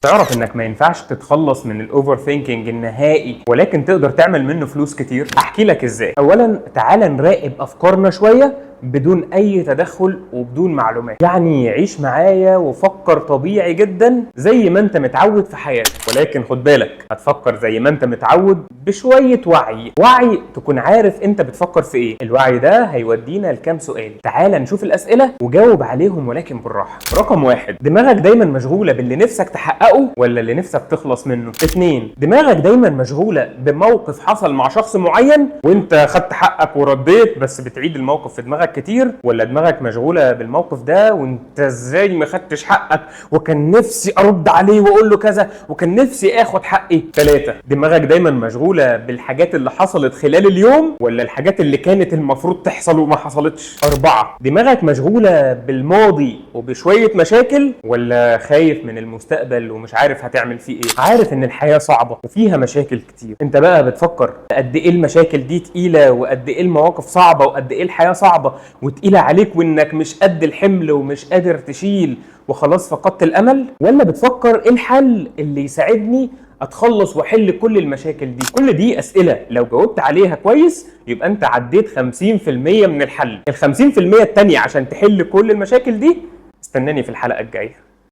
تعرف انك ما ينفعش تتخلص من الاوفر ثينكينج النهائي، ولكن تقدر تعمل منه فلوس كتير. احكي لك ازاي. اولا تعال نراقب افكارنا شويه بدون اي تدخل وبدون معلومات. يعني عيش معايا وفكر طبيعي جدا زي ما انت متعود في حياتك، ولكن خد بالك هتفكر زي ما انت متعود بشويه وعي تكون عارف انت بتفكر في ايه. الوعي ده هيودينا لكام سؤال. تعال نشوف الاسئله وجاوب عليهم ولكن بالراحه. رقم 1، دماغك دايما مشغوله باللي نفسك تحققه ولا اللي نفسك تخلص منه؟ 2، دماغك دايما مشغوله بموقف حصل مع شخص معين وانت خدت حقك ورديت بس بتعيد الموقف في دماغك كتير، ولا دماغك مشغوله بالموقف ده وانت ازاي ما خدتش حقك وكان نفسي ارد عليه واقول له كذا وكان نفسي اخد حقي؟ 3، دماغك دايما مشغوله بالحاجات اللي حصلت خلال اليوم ولا الحاجات اللي كانت المفروض تحصل وما حصلتش؟ 4، دماغك مشغوله بالماضي وبشويه مشاكل ولا خايف من المستقبل ومش عارف هتعمل فيه ايه؟ عارف ان الحياه صعبه وفيها مشاكل كتير، انت بقى بتفكر قد ايه المشاكل دي تقيله وقد ايه المواقف صعبه وقد ايه الحياه صعبه وتقيله عليك وانك مش قد الحمل ومش قادر تشيل وخلاص فقدت الامل، ولا بتفكر ايه الحل اللي يساعدني اتخلص واحل كل المشاكل دي؟ كل دي اسئله لو جاوبت عليها كويس يبقى انت عديت 50% من الحل. ال 50% التانية عشان تحل كل المشاكل دي استناني في الحلقه الجايه.